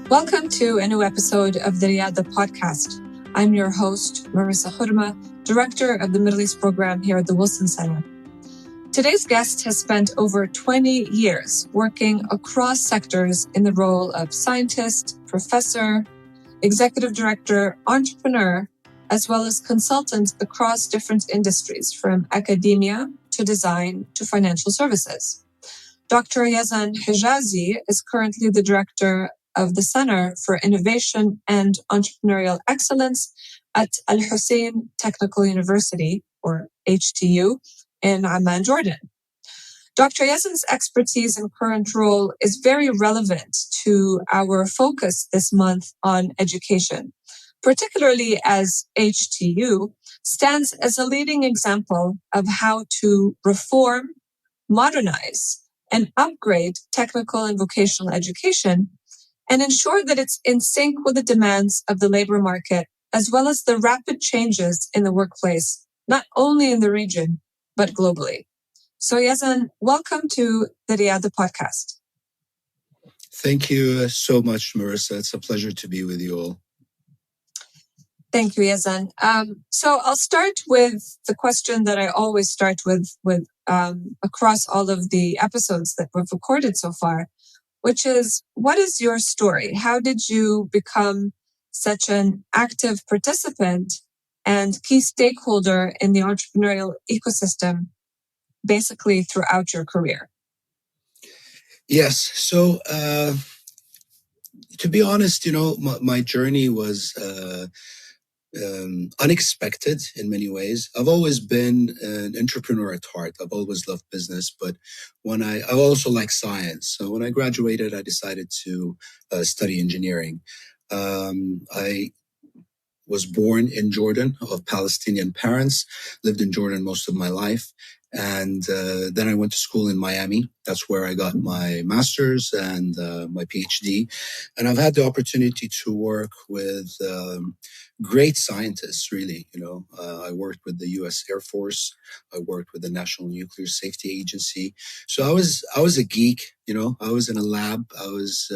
Welcome to a new episode of the Riyada podcast. I'm your host, Marissa Khurma, Director of the Middle East Program here at the Wilson Center. Today's guest has spent over 20 years working across sectors in the role of scientist, professor, executive director, entrepreneur, as well as consultant across different industries, from academia to design to financial services. Dr. Yazan Hijazi is currently the director of the Center for Innovation and Entrepreneurial Excellence at Hussein Technical University, or HTU, in Amman, Jordan. Dr. Yazan's expertise and current role is very relevant to our focus this month on education, particularly as HTU stands as a leading example of how to reform, modernize, and upgrade technical and vocational education and ensure that it's in sync with the demands of the labor market, as well as the rapid changes in the workplace, not only in the region, but globally. So Yazan, welcome to the Riyada podcast. Thank you so much, Marissa. It's a pleasure to be with you all. Thank you, Yazan. So I'll start with the question that I always start with across all of the episodes that we've recorded so far, which is, what is your story? How did you become such an active participant and key stakeholder in the entrepreneurial ecosystem, basically throughout your career? Yes. So, to be honest, my journey was unexpected in many ways. I've always been an entrepreneur at heart. I've always loved business, but I also like science. So when I graduated, I decided to study engineering. I was born in Jordan of Palestinian parents, lived in Jordan most of my life. And then I went to school in Miami. That's where I got my master's and my PhD. And I've had the opportunity to work with great scientists, really. I worked with the U.S. Air Force. I worked with the National Nuclear Safety Agency. So I was a geek. I was in a lab. I was,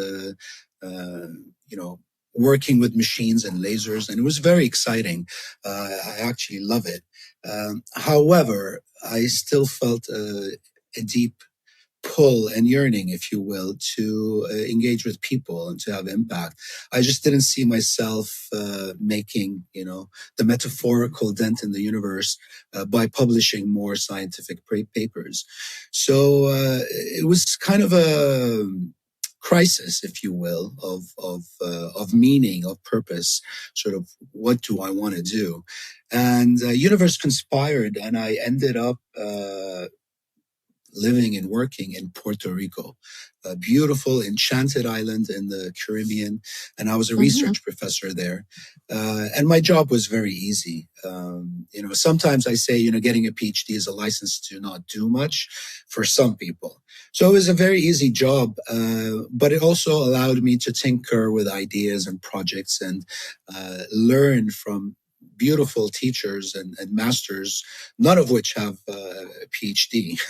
working with machines and lasers, and it was very exciting. I actually love it. However, I still felt a deep pull and yearning, if you will, to engage with people and to have impact. I just didn't see myself making, the metaphorical dent in the universe by publishing more scientific papers. So it was kind of a crisis, if you will, of meaning, of purpose. Sort of, what do I want to do? And universe conspired, and I ended up living and working in Puerto Rico, a beautiful, enchanted island in the Caribbean. And I was a research professor there. And my job was very easy. Sometimes I say, getting a PhD is a license to not do much for some people. So it was a very easy job, but it also allowed me to tinker with ideas and projects and learn from beautiful teachers and masters, none of which have a PhD,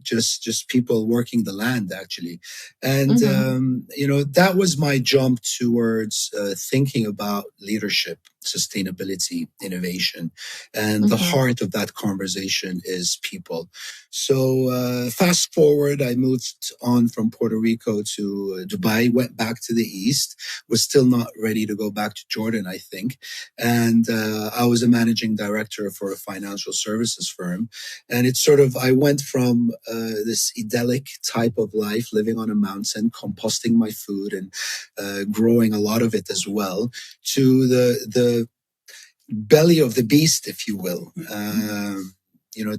just people working the land, actually. And, that was my jump towards thinking about leadership, sustainability, innovation. And the heart of that conversation is people. So fast forward, I moved on from Puerto Rico to Dubai, went back to the East, was still not ready to go back to Jordan, I think. And I was a managing director for a financial services firm. And it's I went from this idyllic type of life, living on a mountain, composting my food and growing a lot of it as well, to the belly of the beast, if you will.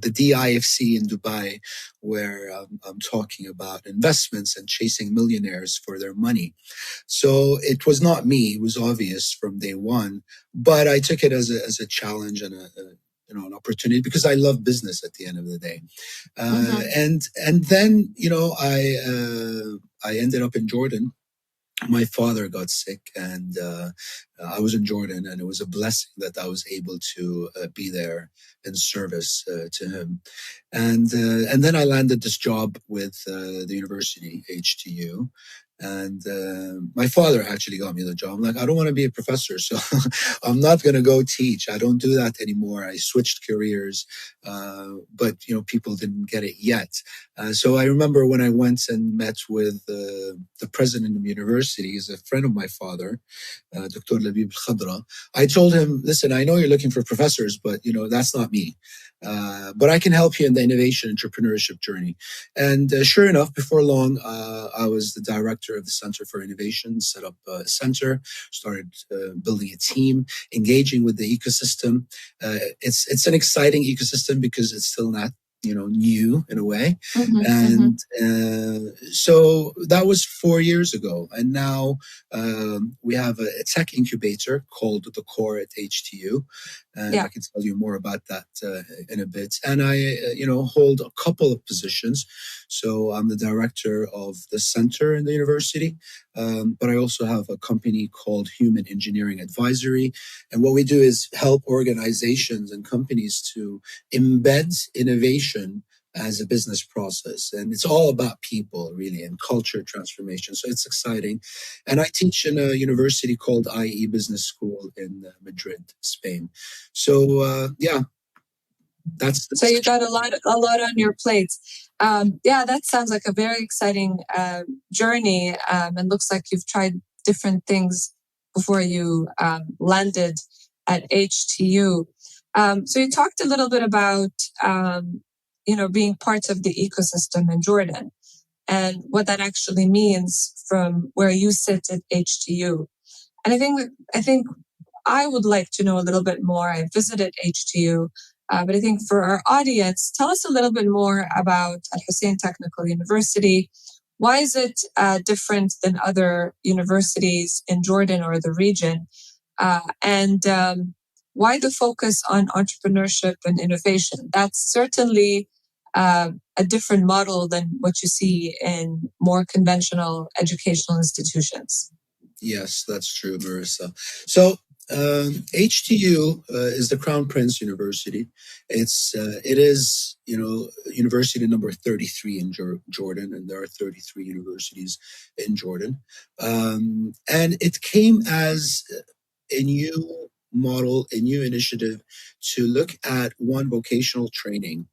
The DIFC in Dubai, where I'm talking about investments and chasing millionaires for their money. So it was not me. It was obvious from day one, but I took it as a challenge and an opportunity, because I love business at the end of the day. And then, I ended up in Jordan. My father got sick, and I was in Jordan, and it was a blessing that I was able to be there in service to him. And then I landed this job with the university, HTU. And my father actually got me the job. I'm like, I don't want to be a professor, so I'm not going to go teach. I don't do that anymore. I switched careers, but people didn't get it yet. So I remember when I went and met with the president of the university, he's a friend of my father, Dr. Labib Khadra. I told him, listen, I know you're looking for professors, but that's not me. But I can help you in the innovation entrepreneurship journey. And sure enough, before long, I was the director of the Center for Innovation, set up a center, started building a team, engaging with the ecosystem. It's an exciting ecosystem because it's still not new in a way. And so that was 4 years ago. And now we have a tech incubator called the Core at HTU. And I can tell you more about that in a bit. And I, hold a couple of positions. So I'm the director of the center in the university, but I also have a company called Human Engineering Advisory. And what we do is help organizations and companies to embed innovation as a business process. And it's all about people, really, and culture transformation. So it's exciting. And I teach in a university called IE Business School in Madrid, Spain. So, that's so you got a lot on your plate. That sounds like a very exciting journey, and looks like you've tried different things before you landed at HTU. So you talked a little bit about being part of the ecosystem in Jordan and what that actually means from where you sit at HTU. And I think I would like to know a little bit more. I visited HTU, but I think for our audience, tell us a little bit more about Al Hussein Technical University. Why is it different than other universities in Jordan or the region? And why the focus on entrepreneurship and innovation? That's certainly a different model than what you see in more conventional educational institutions. Yes, that's true, Marissa. So HTU is the Crown Prince University. It is university number 33 in Jordan, and there are 33 universities in Jordan. And it came as a new model, a new initiative to look at one vocational training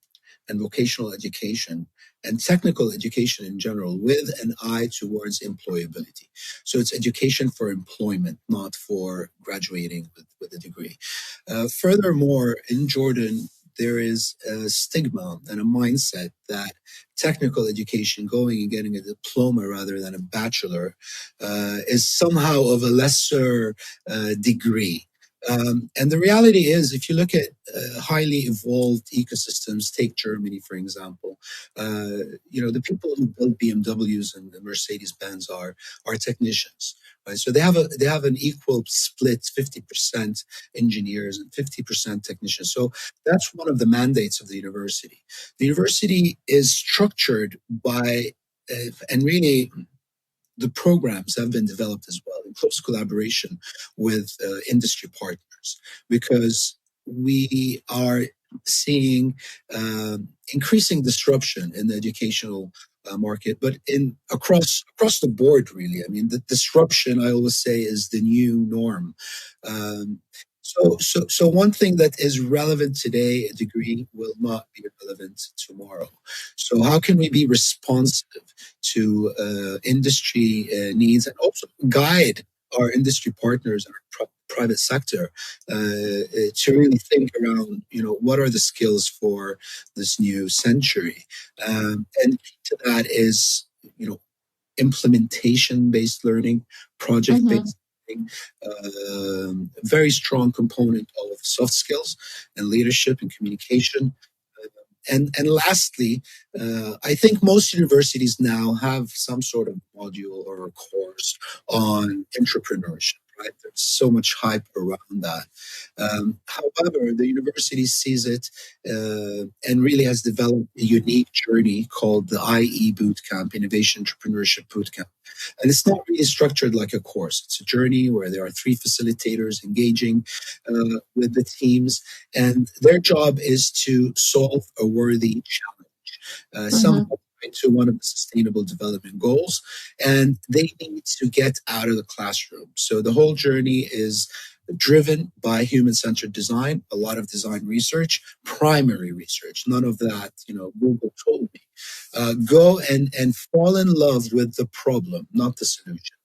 and vocational education and technical education in general with an eye towards employability. So it's education for employment, not for graduating with a degree. Furthermore, in Jordan, there is a stigma and a mindset that technical education, going and getting a diploma rather than a bachelor, is somehow of a lesser degree. And the reality is, if you look at highly evolved ecosystems, take Germany, for example, the people who build BMWs and Mercedes-Benz are technicians, right? So they have an equal split, 50% engineers and 50% technicians. So that's one of the mandates of the university. The university is structured by, and really, the programs have been developed as well in close collaboration with industry partners, because we are seeing increasing disruption in the educational market, but in across the board, really. I mean, the disruption, I always say, is the new norm. Um, so one thing that is relevant today, a degree, will not be relevant tomorrow. So how can we be responsive to industry needs, and also guide our industry partners and our private sector to really think around, what are the skills for this new century? And to that is, implementation-based learning, project-based learning, very strong component of soft skills and leadership and communication. And lastly, I think most universities now have some sort of module or a course on entrepreneurship, right? There's so much hype around that. However, the university sees it and really has developed a unique journey called the IE Bootcamp, Innovation Entrepreneurship Bootcamp. And it's not really structured like a course. It's a journey where there are 3 facilitators engaging with the teams, and their job is to solve a worthy challenge. Some to one of the Sustainable Development Goals, and they need to get out of the classroom. So the whole journey is driven by human-centered design, a lot of design research, primary research, none of that, Google told me. Go and fall in love with the problem, not the solution.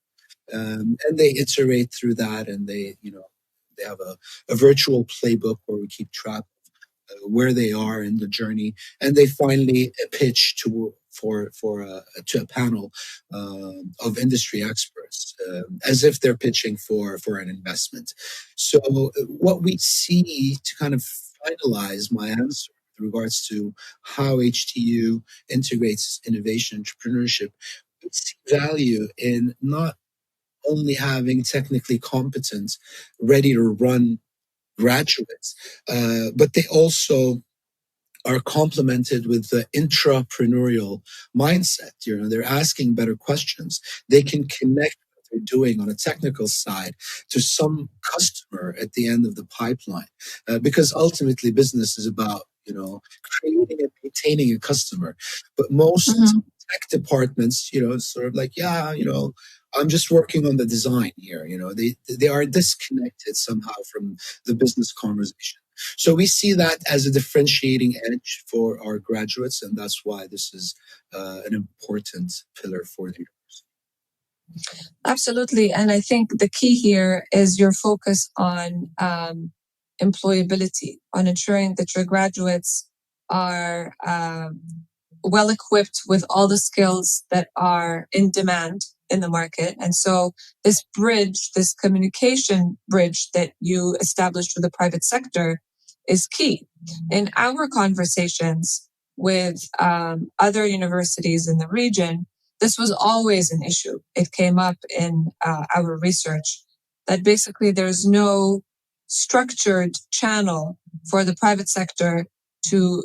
And they iterate through that, and they have a virtual playbook where we keep track where they are in the journey, and they finally pitch to a panel of industry experts, as if they're pitching for an investment. So what we see, to kind of finalize my answer with regards to how HTU integrates innovation entrepreneurship, we see value in not only having technically competent, ready to run graduates, but they also are complemented with the intrapreneurial mindset. They're asking better questions. They can connect what they're doing on a technical side to some customer at the end of the pipeline, because ultimately business is about creating and maintaining a customer. But most tech departments, sort of like, I'm just working on the design here. They are disconnected somehow from the business conversation. So we see that as a differentiating edge for our graduates, and that's why this is an important pillar for the university. Absolutely. And I think the key here is your focus on employability, on ensuring that your graduates are well equipped with all the skills that are in demand in the market. And so this bridge, this communication bridge that you established with the private sector is key. In our conversations with other universities in the region, this was always an issue. It came up in our research that basically there's no structured channel for the private sector to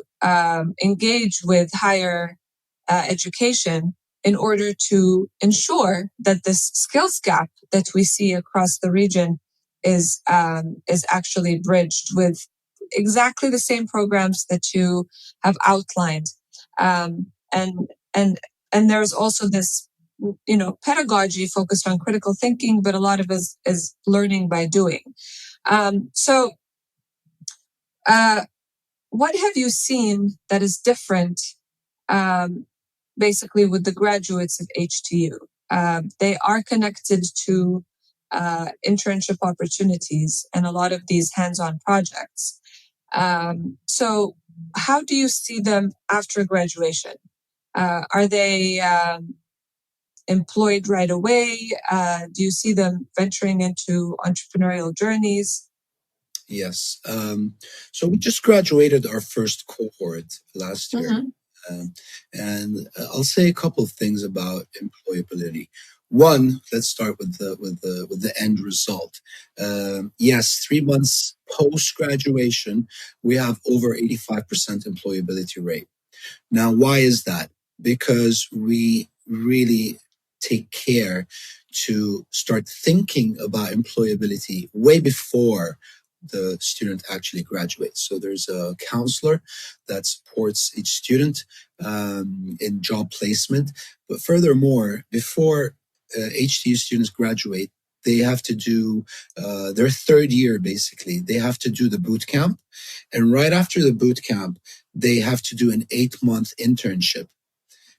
engage with higher education in order to ensure that this skills gap that we see across the region is actually bridged with exactly the same programs that you have outlined, and there's also this pedagogy focused on critical thinking, but a lot of us is learning by doing. So what have you seen that is different, basically, with the graduates of HTU? They are connected to internship opportunities and a lot of these hands-on projects. So how do you see them after graduation? Are they employed right away? Do you see them venturing into entrepreneurial journeys? Yes. So we just graduated our first cohort last year. And I'll say a couple of things about employability. One, let's start with the end result. Yes, 3 months post graduation, we have over 85% employability rate. Now, why is that? Because we really take care to start thinking about employability way before the student actually graduates. So there's a counselor that supports each student in job placement. But furthermore, before HTU students graduate, they have to do their third year, basically. They have to do the boot camp. And right after the boot camp, they have to do an 8-month internship.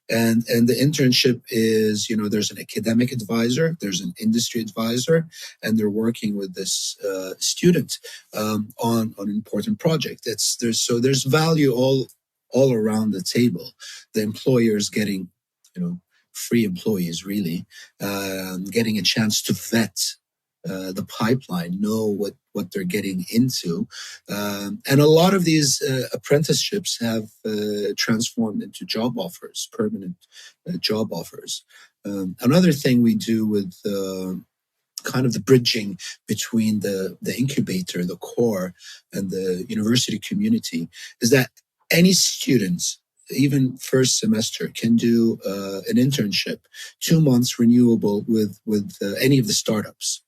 And the internship is, there's an academic advisor, there's an industry advisor, and they're working with this student on an important project. There's value all around the table. The employer is getting, free employees, really, getting a chance to vet the pipeline, know what they're getting into. And a lot of these apprenticeships have transformed into job offers, permanent job offers. Another thing we do with kind of the bridging between the incubator, the core, and the university community is that any students, even first semester, can do an internship, 2 months renewable with any of the startups.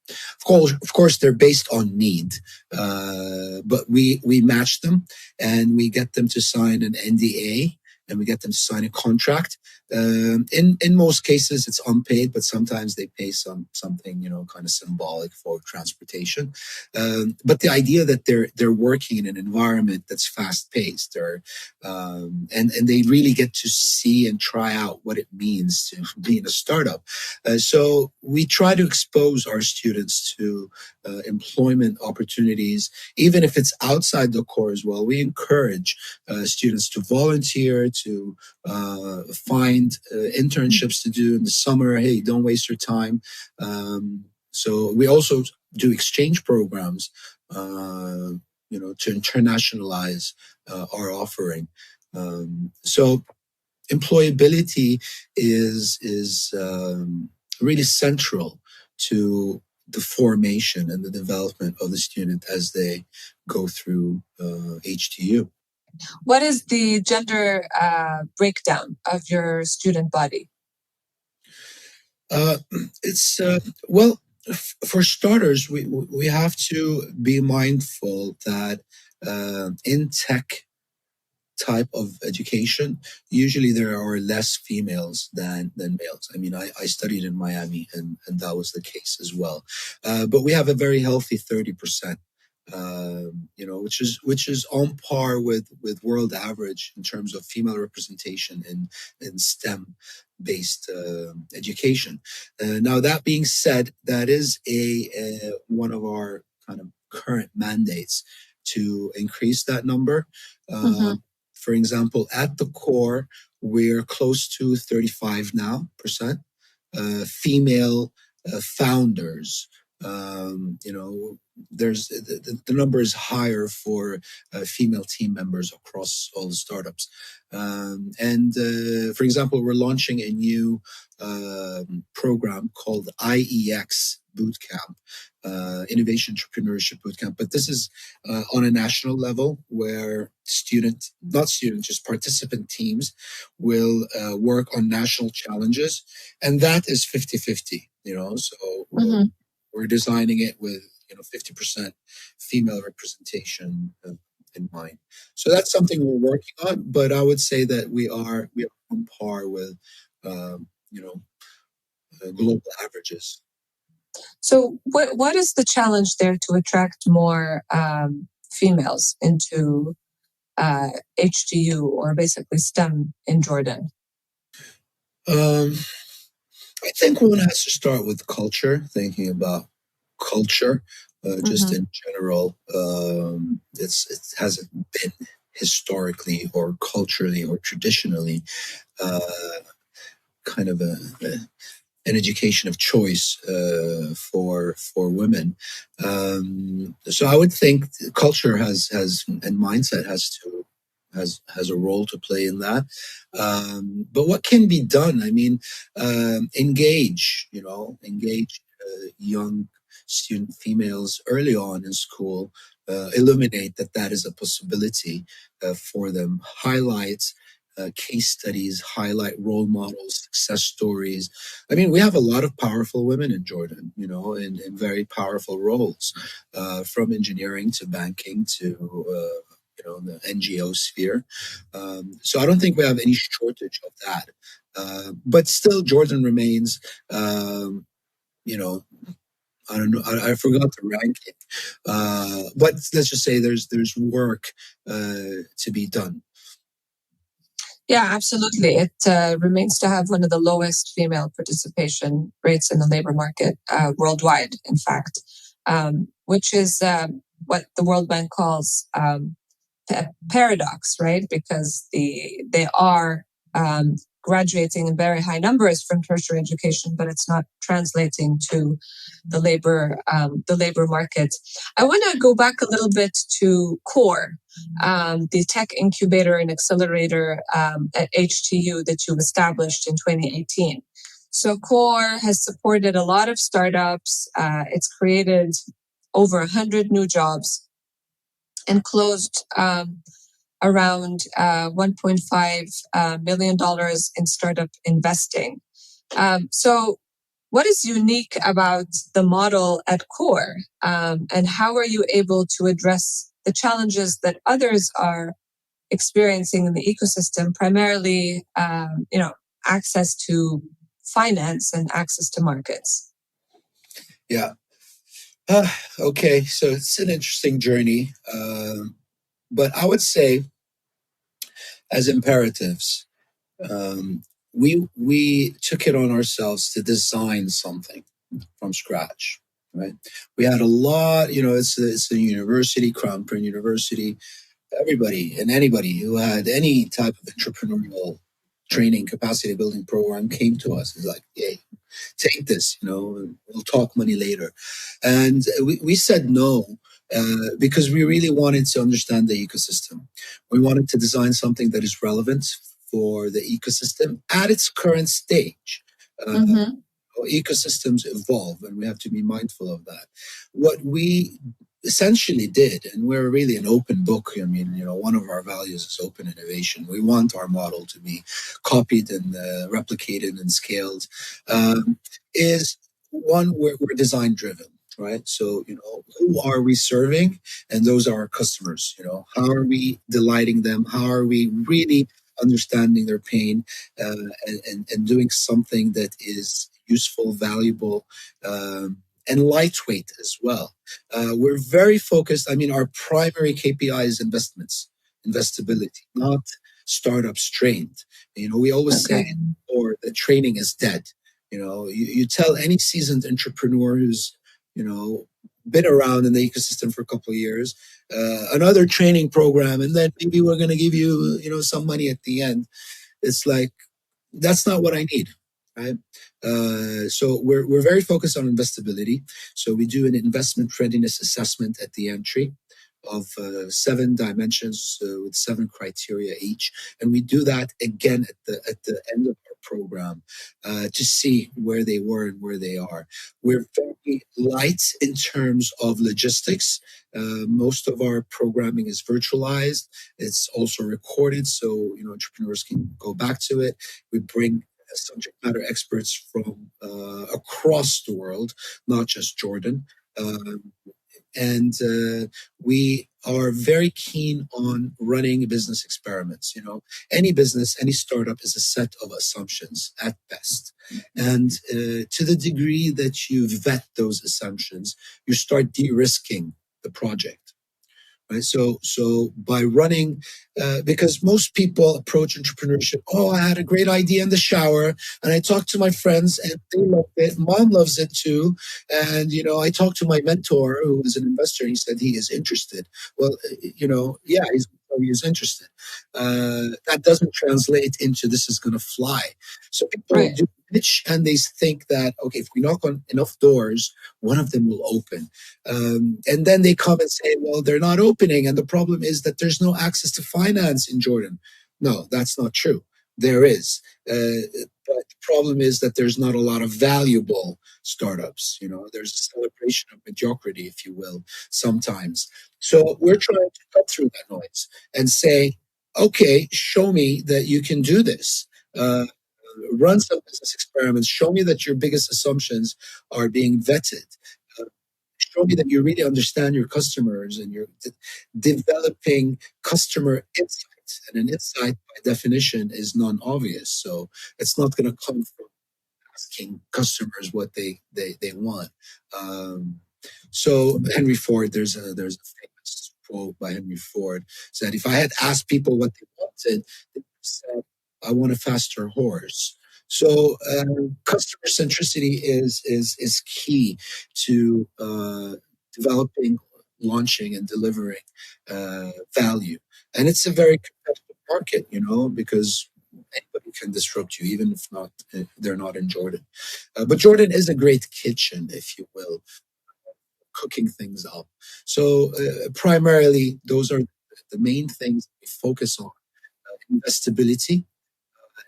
Of course, they're based on need, but we match them and we get them to sign an NDA. and we get them to sign a contract. In most cases, it's unpaid, but sometimes they pay something, kind of symbolic for transportation. But the idea that they're working in an environment that's fast paced, and they really get to see and try out what it means to be in a startup. So we try to expose our students to employment opportunities, even if it's outside the core as well. We encourage students to volunteer, to find internships to do in the summer. Hey, don't waste your time. So we also do exchange programs, to internationalize our offering. So employability is really central to the formation and the development of the student as they go through HTU. What is the gender breakdown of your student body? It's well, for starters, we have to be mindful that in tech type of education, usually there are less females than males. I mean, I studied in Miami, and that was the case as well. But we have a very healthy 30%. Which is on par with world average in terms of female representation in STEM based education. Now that being said, that is a one of our kind of current mandates to increase that number. For example, at the core, we're close to 35 now percent female founders. There's the number is higher for female team members across all the startups. And for example, we're launching a new program called IEX Bootcamp, Innovation Entrepreneurship Bootcamp. But this is on a national level where just participant teams will work on national challenges. And that is 50-50, so we're designing it with 50% female representation in mind. So that's something we're working on, but I would say that we are on par with global averages. So what is the challenge there to attract more females into HTU, or basically STEM in Jordan? I think one has to start with culture, thinking about culture, just in general. It hasn't been historically or culturally or traditionally kind of an education of choice for women. So I would think culture has and mindset has a role to play in that. But what can be done? I mean, engage young student females early on in school, illuminate that is a possibility for them, highlight case studies, highlight role models, success stories. I mean, we have a lot of powerful women in Jordan, in very powerful roles, from engineering to banking to the NGO sphere. So I don't think we have any shortage of that. But still, Jordan remains, I don't know. I forgot the ranking, but let's just say there's work to be done. Yeah, absolutely. It remains to have one of the lowest female participation rates in the labor market worldwide, in fact, which is what the World Bank calls paradox, right? Because they are graduating in very high numbers from tertiary education, but it's not translating to the labor market. I want to go back a little bit to CORE, the tech incubator and accelerator at HTU that you've established in 2018. So CORE has supported a lot of startups. It's created over 100 new jobs and closed around $1.5 million in startup investing. So what is unique about the model at CORE, and how are you able to address the challenges that others are experiencing in the ecosystem, primarily, access to finance and access to markets? Yeah. Okay, so it's an interesting journey, but I would say, as imperatives, um, we took it on ourselves to design something from scratch. Right? We had a lot. It's a university, Crown Prince University. Everybody and anybody who had any type of entrepreneurial training, capacity building program came to us. It's like, hey, take this, we'll talk money later. And we said no, because we really wanted to understand the ecosystem. We wanted to design something that is relevant for the ecosystem at its current stage. Mm-hmm. Ecosystems evolve, and we have to be mindful of that. What we essentially did, and we're really an open book. I mean, one of our values is open innovation. We want our model to be copied and replicated and scaled. Is one, we're design driven, right? So, who are we serving? And those are our customers. How are we delighting them? How are we really understanding their pain, and doing something that is useful, valuable, and lightweight as well. We're very focused. I mean, our primary KPI is investability, not startup strained. We always say, or the training is dead. You tell any seasoned entrepreneur who's, been around in the ecosystem for a couple of years, another training program, and then maybe we're going to give you, some money at the end. It's like, that's not what I need. Right. So we're very focused on investability. So we do an investment readiness assessment at the entry of 7 dimensions with 7 criteria each, and we do that again at the end of our program to see where they were and where they are. We're very light in terms of logistics. Most of our programming is virtualized. It's also recorded, so entrepreneurs can go back to it. We bring subject matter experts from across the world, not just Jordan. And we are very keen on running business experiments. Any business, any startup is a set of assumptions at best. And to the degree that you vet those assumptions, you start de-risking the project. Right? So by running, because most people approach entrepreneurship, I had a great idea in the shower, and I talked to my friends, and they loved it. Mom loves it too, and I talked to my mentor, who is an investor. And he said he is interested. Well, yeah, he is interested. That doesn't translate into this is going to fly. So people do pitch, and they think that, okay, if we knock on enough doors, one of them will open. And then they come and say, well, they're not opening. And the problem is that there's no access to finance in Jordan. No, that's not true. There is. But the problem is that there's not a lot of valuable startups. There's a celebration of mediocrity, if you will, sometimes. So we're trying to cut through that noise and say, okay, show me that you can do this. Run some business experiments. Show me that your biggest assumptions are being vetted. Show me that you really understand your customers and you're developing customer insights. And an insight, by definition, is non-obvious. So it's not going to come from asking customers what they want. So Henry Ford, there's a famous quote by Henry Ford, said, if I had asked people what they wanted, they said, I want a faster horse. So customer centricity is key to developing, launching, and delivering value. And it's a very competitive market, because anybody can disrupt you, even if they're not in Jordan. But Jordan is a great kitchen, if you will, cooking things up. So primarily, those are the main things we focus on: investability,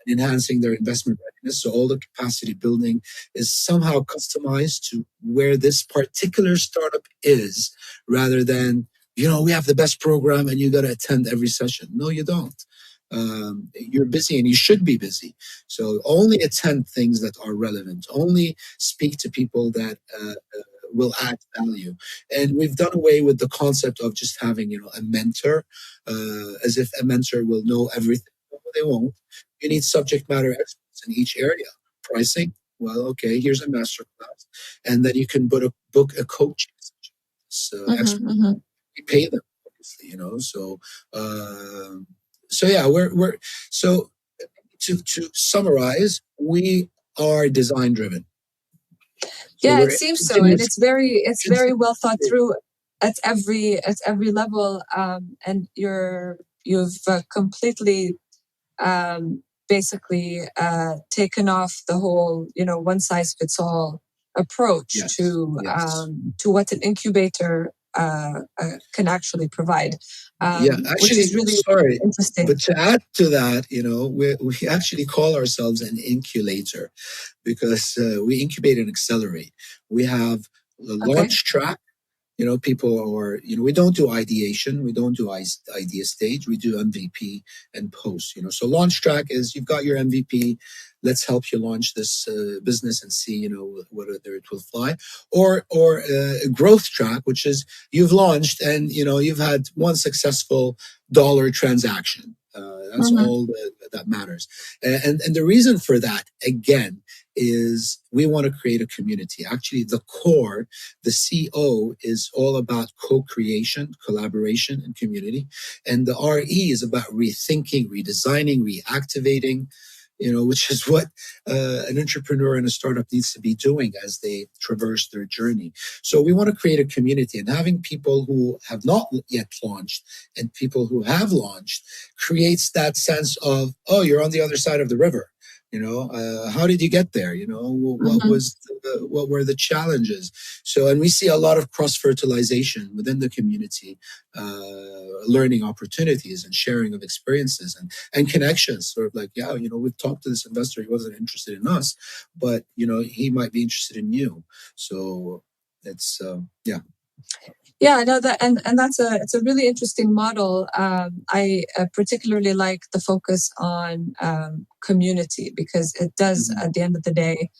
enhancing their investment readiness. So all the capacity building is somehow customized to where this particular startup is, rather than, we have the best program and you got to attend every session. No, you don't. You're busy and you should be busy. So only attend things that are relevant. Only speak to people that will add value. And we've done away with the concept of just having, a mentor, as if a mentor will know everything. No, they won't. You need subject matter experts in each area. Pricing, well, okay, here's a master class, and then you can book a coach. Expert. We pay them, obviously, So yeah, we're so to summarize, we are design driven. So Yeah, it we're seems so, and continuous. it's very well thought through at every level, and you've completely basically taken off the whole one size fits all approach Yes, to what an incubator can actually provide, yeah. which Actually, is really sorry, interesting. but to add to that, we actually call ourselves an incubator because we incubate and accelerate. We have the Okay. launch track. People are, we don't do ideation, we don't do idea stage, we do MVP and post. So launch track is you've got your MVP, let's help you launch this business and see, whether it will fly, or a growth track, which is you've launched and you've had one successful dollar transaction. That's all that matters, and the reason for that again is we want to create a community. Actually, the core, the CO, is all about co-creation, collaboration, and community. And the RE is about rethinking, redesigning, reactivating, which is what an entrepreneur and a startup needs to be doing as they traverse their journey. So we want to create a community, and having people who have not yet launched and people who have launched creates that sense of, oh, you're on the other side of the river. How did you get there? What were the challenges? So, and we see a lot of cross fertilization within the community, learning opportunities and sharing of experiences and connections. Sort of like, yeah, we've talked to this investor. He wasn't interested in us, but he might be interested in you. So it's yeah. Yeah, no, and it's a really interesting model. I particularly like the focus on community because it does, at the end of the day,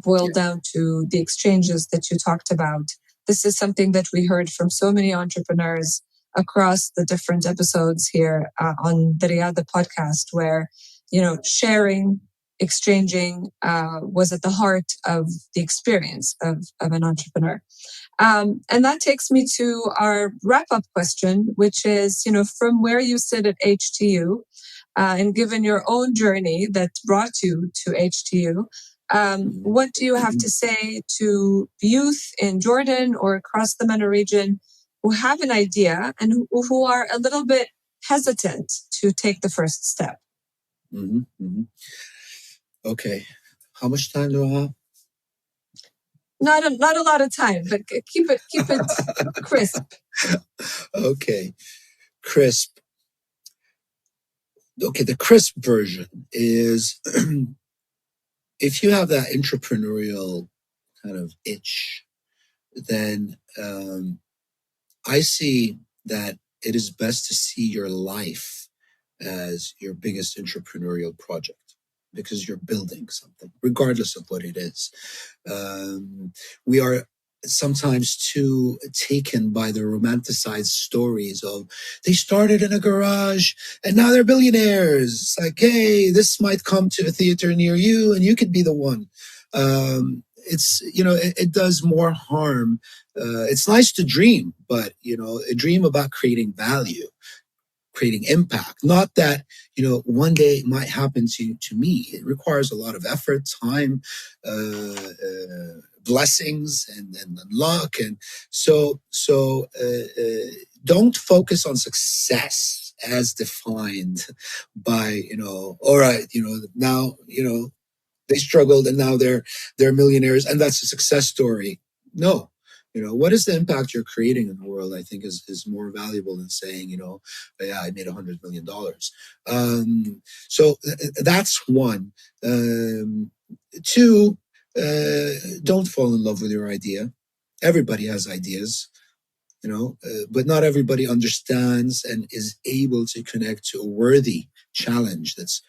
boil Yeah. down to the exchanges that you talked about. This is something that we heard from so many entrepreneurs across the different episodes here on the Riyada podcast, where sharing, exchanging was at the heart of the experience of an entrepreneur. And that takes me to our wrap up question, which is, from where you sit at HTU, and given your own journey that brought you to HTU, what do you have to say to youth in Jordan or across the MENA region who have an idea and who are a little bit hesitant to take the first step? Okay. How much time do I have? Not a lot of time, but keep it crisp. Okay, crisp. Okay, the crisp version is if you have that entrepreneurial kind of itch, then I see that it is best to see your life as your biggest entrepreneurial project because you're building something, regardless of what it is. We are sometimes too taken by the romanticized stories of they started in a garage and now they're billionaires. It's like, hey, this might come to a theater near you and you could be the one. It's, it does more harm. It's nice to dream, but, a dream about creating value, creating impact. Not that, one day it might happen to me. It requires a lot of effort, time, blessings and luck. And so don't focus on success as defined by, all right, now, they struggled and now they're millionaires and that's a success story. No. What is the impact you're creating in the world? I think is more valuable than saying, yeah, I made $100 million. So that's one. Two, don't fall in love with your idea. Everybody has ideas, but not everybody understands and is able to connect to a worthy challenge that's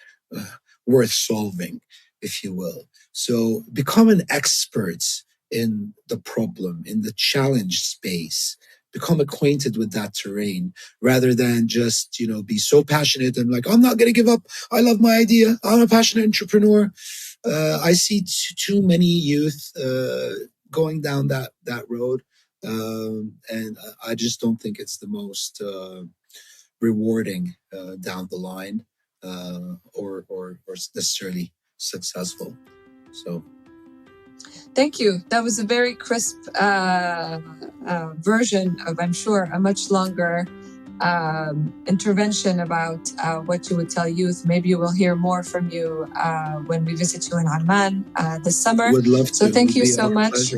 worth solving, if you will. So become an expert in the problem, in the challenge space, become acquainted with that terrain rather than just, be so passionate and like, I'm not going to give up. I love my idea. I'm a passionate entrepreneur. I see too many youth going down that road. And I just don't think it's the most rewarding down the line or necessarily successful. So. Thank you. That was a very crisp version of, I'm sure, a much longer intervention about what you would tell youth. Maybe you will hear more from you when we visit you in Amman this summer. Would love to. So thank you so much,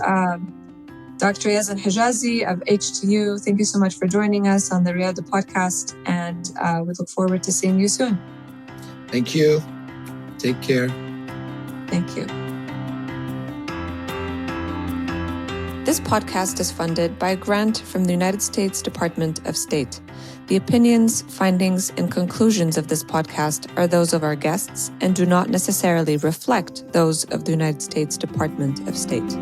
Dr. Yazan Hijazi of HTU. Thank you so much for joining us on the Riyada podcast, and we look forward to seeing you soon. Thank you. Take care. Thank you. This podcast is funded by a grant from the United States Department of State. The opinions, findings, and conclusions of this podcast are those of our guests and do not necessarily reflect those of the United States Department of State.